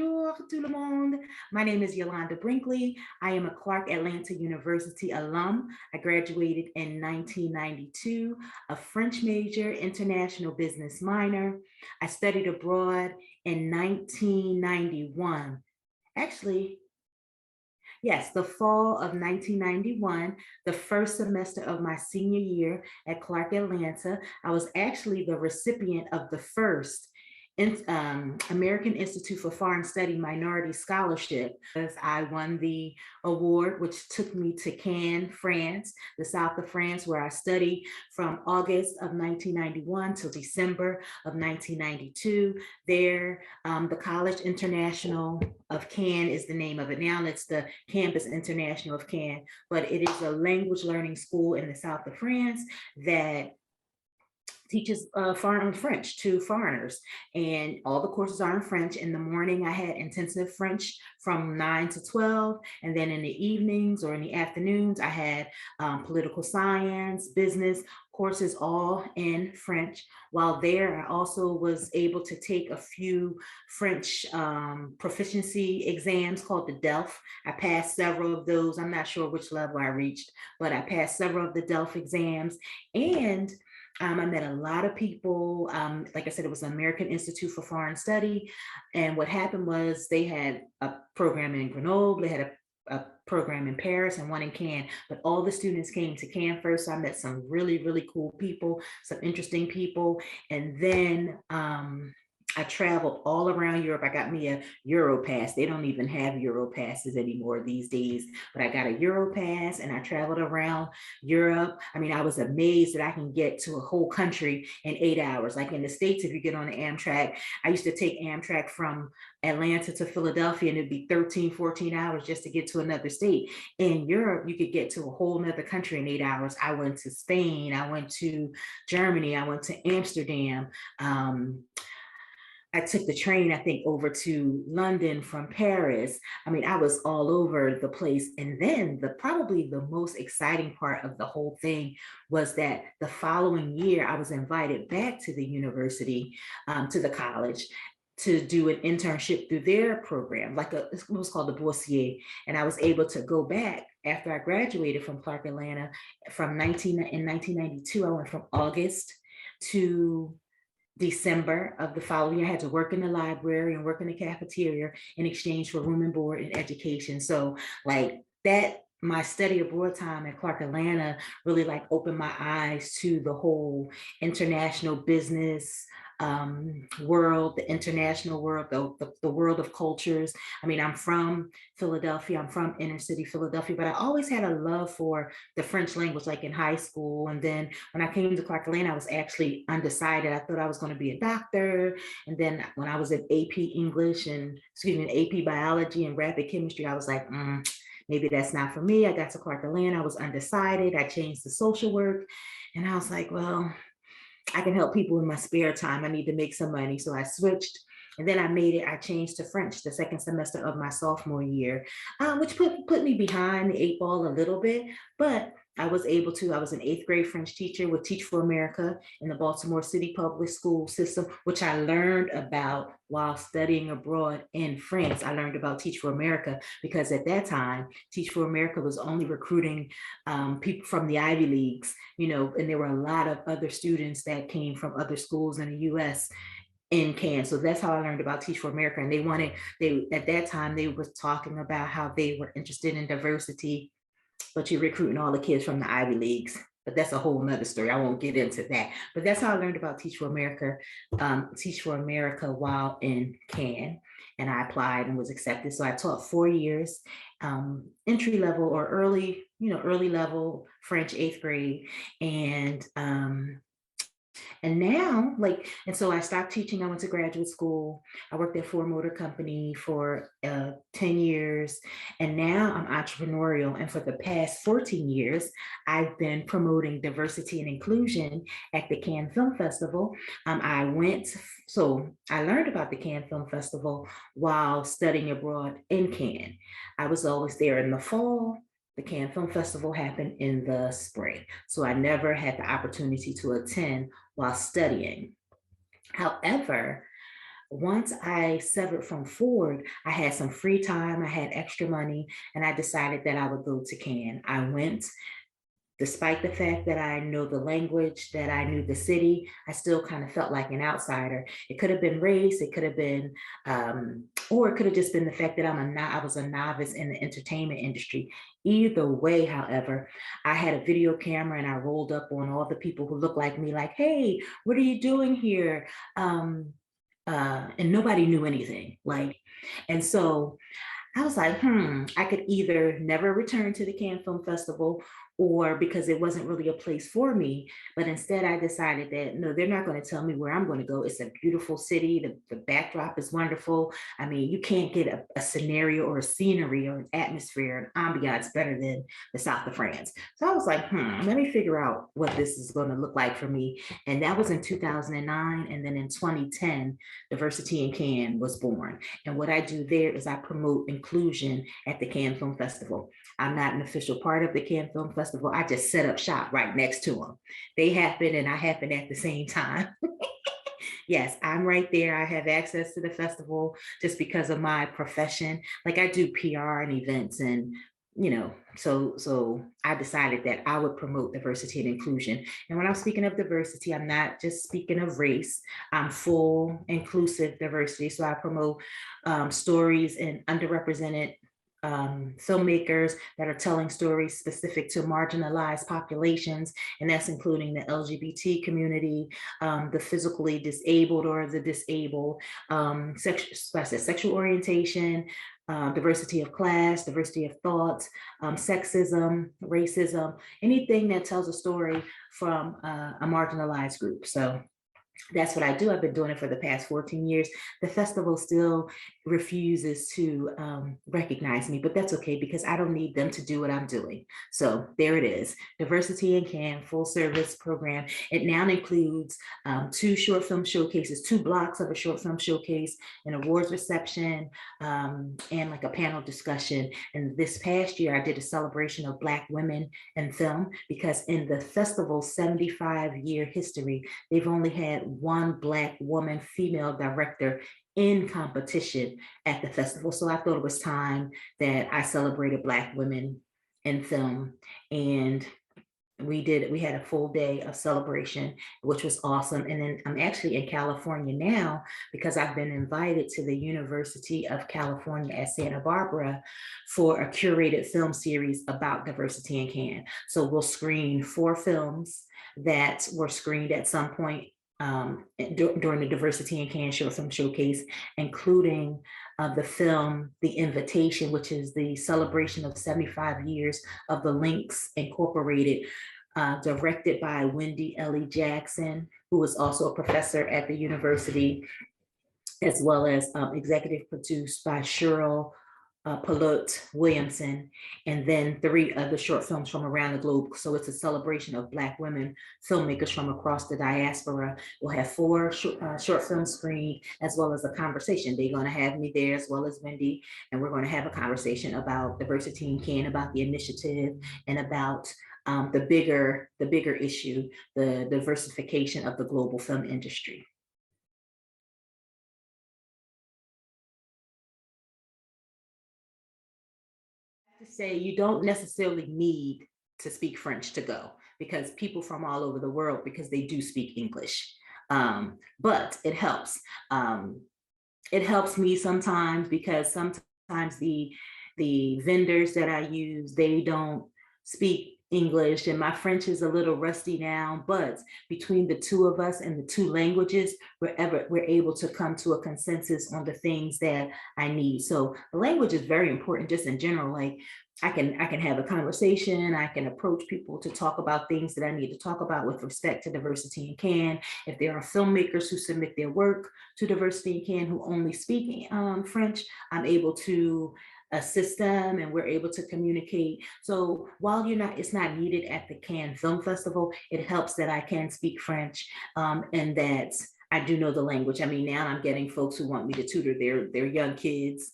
Bonjour tout le monde. My name is Yolonda Brinkley. I am a Clark Atlanta University alum. I graduated in 1992, a French major, international business minor. I studied abroad in 1991. Actually, yes, the fall of 1991, the first semester of my senior year at Clark Atlanta. I was actually the recipient of the first American Institute for Foreign Study Minority Scholarship, as I won the award, which took me to Cannes, France, the south of France, where I studied from August of 1991 till December of 1992. There, the College International of Cannes is the name of it now. It's the Campus International of Cannes, but it is a language learning school in the south of France that teaches foreign French to foreigners, and all the courses are in French. In the morning, I had intensive French from 9 to 12, and then in the evenings or in the afternoons, I had political science, business courses, all in French. While there, I also was able to take a few French proficiency exams called the DELF. I passed several of those. I'm not sure which level I reached, but I passed several of the DELF exams. And I met a lot of people. Like I said, it was the American Institute for Foreign Study. And what happened was they had a program in Grenoble, they had a program in Paris and one in Cannes, but all the students came to Cannes first. So I met some really, really cool people, some interesting people. And then I traveled all around Europe. I got me a Euro pass. They don't even have Euro passes anymore these days, but I got a Euro pass and I traveled around Europe. I mean, I was amazed that I can get to a whole country in 8 hours. Like in the States, if you get on the Amtrak, I used to take Amtrak from Atlanta to Philadelphia and it'd be 13, 14 hours just to get to another state. In Europe, you could get to a whole nother country in 8 hours. I went to Spain, I went to Germany, I went to Amsterdam. I took the train, I think, over to London from Paris. I mean, I was all over the place. And then probably the most exciting part of the whole thing was that the following year, I was invited back to the university, to the college, to do an internship through their program, it was called the Boursier. And I was able to go back after I graduated from Clark Atlanta in 1992. I went from August to December of the following year. I had to work in the library and work in the cafeteria in exchange for room and board and education. So like that, my study abroad time at Clark Atlanta really like opened my eyes to the whole international business world, the international world, the world of cultures. I mean, I'm from Philadelphia, I'm from inner city Philadelphia, but I always had a love for the French language, like in high school. And then when I came to Clark Atlanta, I was actually undecided. I thought I was going to be a doctor. And then when I was in AP English and, AP Biology and rapid chemistry, I was like, maybe that's not for me. I got to Clark Atlanta, I was undecided. I changed to social work. And I was like, well, I can help people in my spare time. I need to make some money. So I switched. And then I changed to French the second semester of my sophomore year, which put me behind the 8 ball a little bit, but I was an 8th grade French teacher with Teach for America in the Baltimore City public school system, which I learned about while studying abroad in France. I learned about Teach for America because at that time, Teach for America was only recruiting people from the Ivy Leagues, and there were a lot of other students that came from other schools in the US in Cannes. So that's how I learned about Teach for America. And at that time, they were talking about how they were interested in diversity, but you're recruiting all the kids from the Ivy Leagues. But that's a whole nother story. I won't get into that. But that's how I learned about Teach for America while in Cannes. And I applied and was accepted. So I taught 4 years, entry level or early level French 8th grade. And now, and so I stopped teaching. I went to graduate school. I worked at Ford Motor Company for 10 years. And now I'm entrepreneurial. And for the past 14 years, I've been promoting diversity and inclusion at the Cannes Film Festival. I learned about the Cannes Film Festival while studying abroad in Cannes. I was always there in the fall. The Cannes Film Festival happened in the spring. So I never had the opportunity to attend while studying. However, once I severed from Ford, I had some free time, I had extra money, and I decided that I would go to Cannes. I went. Despite the fact that I know the language, that I knew the city, I still kind of felt like an outsider. It could have been race, it could have been, or it could have just been the fact that I was a novice in the entertainment industry. Either way, however, I had a video camera and I rolled up on all the people who looked like me, like, "Hey, what are you doing here?" And nobody knew anything. And so I was like, I could either never return to the Cannes Film Festival or because it wasn't really a place for me. But instead, I decided that no, they're not going to tell me where I'm going to go. It's a beautiful city. The backdrop is wonderful. I mean, you can't get a scenario or a scenery or an atmosphere, an ambiance better than the south of France. So I was like, let me figure out what this is going to look like for me. And that was in 2009. And then in 2010, Diversity in Cannes was born. And what I do there is I promote inclusion at the Cannes Film Festival. I'm not an official part of the Cannes Film Festival. I just set up shop right next to them. They happen and I happen at the same time. Yes, I'm right there. I have access to the festival just because of my profession. Like I do PR and events and so I decided that I would promote diversity and inclusion. And when I'm speaking of diversity, I'm not just speaking of race. I'm full inclusive diversity. So I promote stories in underrepresented filmmakers that are telling stories specific to marginalized populations, and that's including the LGBT community, the physically disabled or the disabled, sexual orientation, diversity of class, diversity of thoughts, sexism, racism, anything that tells a story from a marginalized group. So that's what I do. I've been doing it for the past 14 years. The festival still refuses to recognize me, but that's okay because I don't need them to do what I'm doing. So there it is. Diversity in Cannes, full service program. It now includes 2 short film showcases, 2 blocks of a short film showcase, an awards reception, and like a panel discussion. And this past year, I did a celebration of Black women in film because in the festival's 75-year history, they've only had 1 Black woman female director in competition at the festival. So I thought it was time that I celebrated Black women in film. And we had a full day of celebration, which was awesome. And then I'm actually in California now because I've been invited to the University of California at Santa Barbara for a curated film series about diversity in Cannes. So we'll screen 4 films that were screened at some point during the Diversity in Cannes short film showcase, including the film The Invitation, which is the celebration of 75 years of the Lynx Incorporated, directed by Wendy Ellie Jackson, who was also a professor at the university, as well as executive produced by Cheryl Palut Williamson, and then 3 other short films from around the globe. So it's a celebration of Black women filmmakers from across the diaspora. We'll have 4 short films screened, as well as a conversation. They're going to have me there, as well as Wendy, and we're going to have a conversation about diversity in Cannes, about the initiative, and about the bigger issue, the diversification of the global film industry. To say you don't necessarily need to speak French to go because people from all over the world, because they do speak English. But it helps. It helps me sometimes because sometimes the vendors that I use, they don't speak English and my French is a little rusty now, but between the 2 of us and the 2 languages, we're able to come to a consensus on the things that I need. So the language is very important just in general. Like I can have a conversation, I can approach people to talk about things that I need to talk about with respect to diversity in Cannes. If there are filmmakers who submit their work to Diversity in Cannes who only speak French, I'm able to assist them and we're able to communicate. So while it's not needed at the Cannes Film Festival, it helps that I can speak French and that I do know the language. I mean, now I'm getting folks who want me to tutor their young kids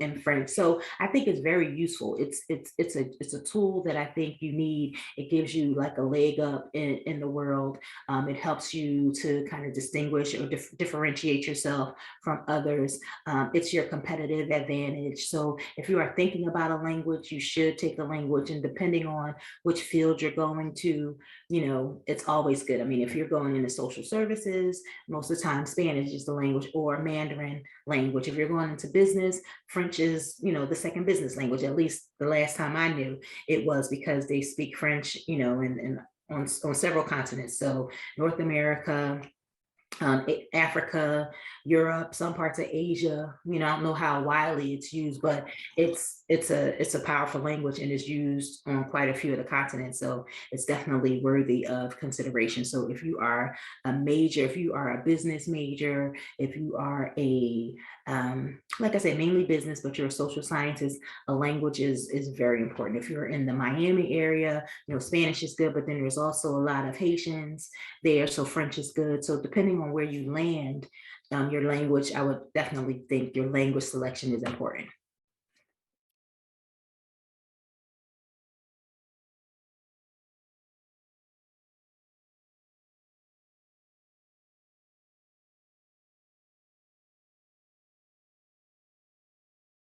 in French. So I think it's very useful. It's a tool that I think you need. It gives you like a leg up in the world. It helps you to kind of distinguish or differentiate yourself from others. It's your competitive advantage. So if you are thinking about a language, you should take the language, and depending on which field you're going to, it's always good. I mean, if you're going into social services, most of the time Spanish is the language, or Mandarin language. If you're going into business, French is, the second business language. At least the last time I knew it was, because they speak French, and on several continents. So North America, Africa, Europe, some parts of Asia. I don't know how widely it's used, but it's a powerful language, and is used on quite a few of the continents. So it's definitely worthy of consideration. So if you are a major, if you are a business major, if you are like I said, mainly business, but you're a social scientist, a language is very important. If you're in the Miami area, Spanish is good, but then there's also a lot of Haitians there, so French is good. So depending on where you land, your language, I would definitely think your language selection is important.